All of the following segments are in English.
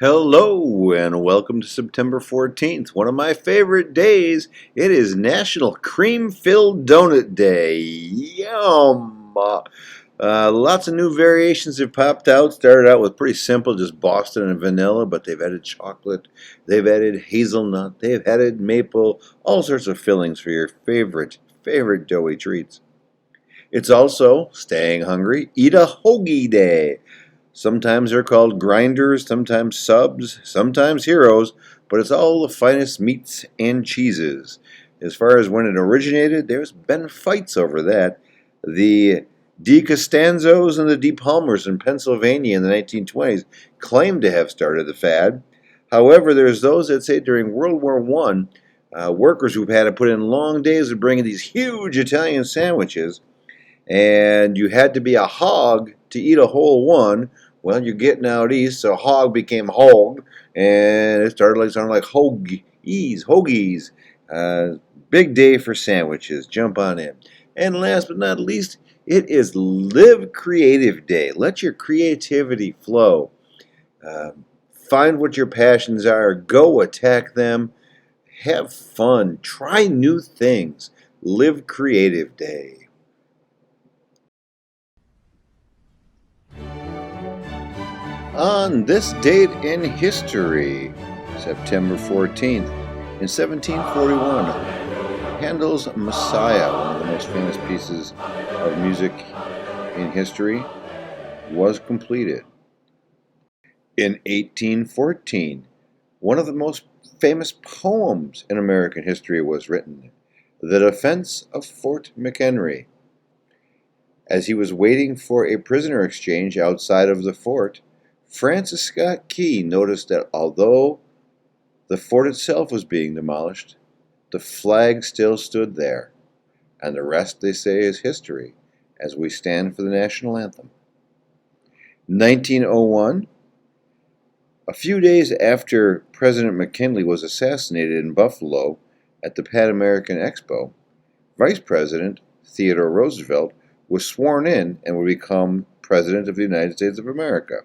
Hello and welcome to September 14th, one of my favorite days. It is National Cream-Filled Donut Day. Yum! Lots of new variations have popped out. Started out with pretty simple, just Boston and vanilla, but they've added chocolate, they've added hazelnut, they've added maple, all sorts of fillings for your favorite doughy treats. It's also, staying hungry, Eat a Hoagie Day. Sometimes they're called grinders, sometimes subs, sometimes heroes, but it's all the finest meats and cheeses. As far as when it originated, there's been fights over that. The De Costanzos and the De Palmers in Pennsylvania in the 1920s claim to have started the fad. However, there's those that say during World War I, workers who've had to put in long days of bringing these huge Italian sandwiches, and you had to be a hog to eat a whole one. Well, you're getting out east, so hog became hog, and it started sounding like hoagies. Big day for sandwiches. Jump on in. And last but not least, it is Live Creative Day. Let your creativity flow. Uh, find what your passions are. Go attack them. Have fun. Try new things. Live Creative Day. On this date in history, September 14th, in 1741, Handel's Messiah, one of the most famous pieces of music in history, was completed. In 1814, one of the most famous poems in American history was written, The Defense of Fort McHenry. As he was waiting for a prisoner exchange outside of the fort, Francis Scott Key noticed that although the fort itself was being demolished, the flag still stood there, and the rest, they say, is history as we stand for the national anthem. 1901, a few days after President McKinley was assassinated in Buffalo at the Pan American Expo, Vice President Theodore Roosevelt was sworn in and would become President of the United States of America.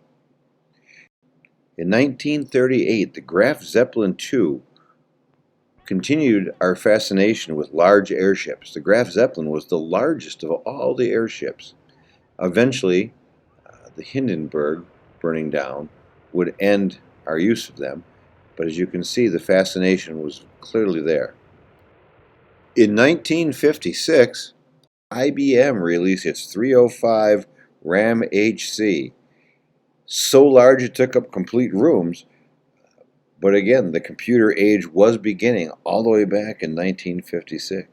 In 1938, the Graf Zeppelin II continued our fascination with large airships. The Graf Zeppelin was the largest of all the airships. Eventually, the Hindenburg burning down would end our use of them, but as you can see, the fascination was clearly there. In 1956, IBM released its 305 RAM HC. So large it took up complete rooms, but again, the computer age was beginning all the way back in 1956.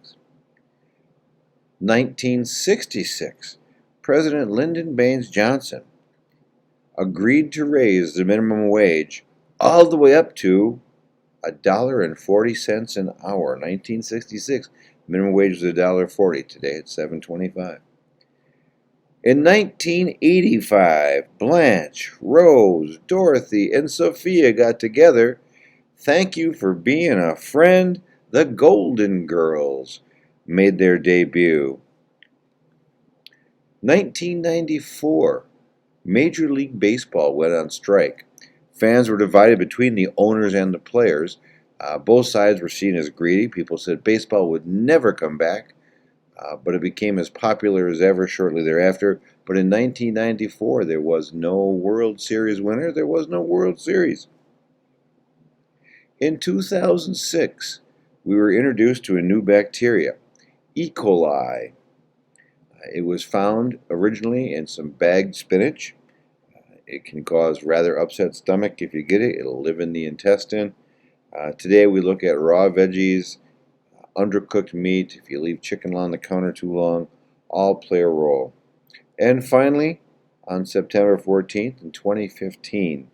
1966, President Lyndon Baines Johnson agreed to raise the minimum wage all the way up to $1.40 an hour. 1966, minimum wage was $1.40. Today it's $7.25. In 1985, Blanche, Rose, Dorothy, and Sophia got together. Thank You for Being a Friend. The Golden Girls made their debut. 1994, Major League Baseball went on strike. Fans were divided between the owners and the players. Both sides were seen as greedy. People said baseball would never come back. But it became as popular as ever shortly thereafter. But in 1994, there was no World Series winner. There was no World Series. In 2006, we were introduced to a new bacteria, E. coli. It was found originally in some bagged spinach. It can cause rather upset stomach if you get it. It'll live in the intestine. Today we look at raw veggies, undercooked meat, if you leave chicken on the counter too long, all play a role. And finally, on September 14th in 2015,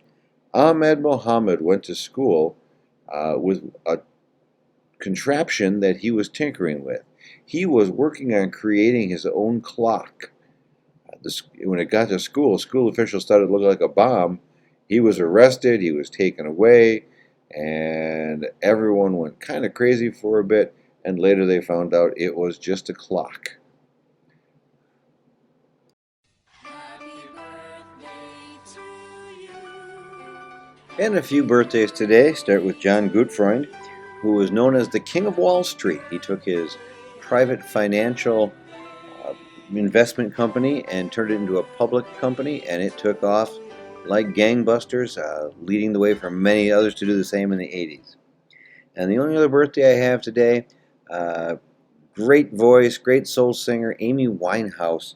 Ahmed Mohammed went to school with a contraption that he was tinkering with. He was working on creating his own clock. When it got to school officials thought it looked like a bomb. He was arrested, he was taken away, and everyone went kind of crazy for a bit. And later they found out it was just a clock. And a few birthdays today. Start with John Gutfreund, who was known as the King of Wall Street. He took his private financial investment company and turned it into a public company, and it took off like gangbusters, leading the way for many others to do the same in the 80s. And the only other birthday I have today, uh, great voice, great soul singer, Amy Winehouse.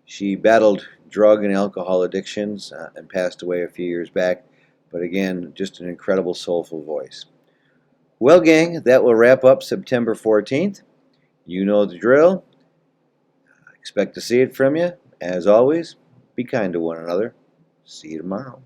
She battled drug and alcohol addictions and passed away a few years back. But again, just an incredible soulful voice. Well, gang, that will wrap up September 14th. You know the drill. Expect to see it from you. As always, be kind to one another. See you tomorrow.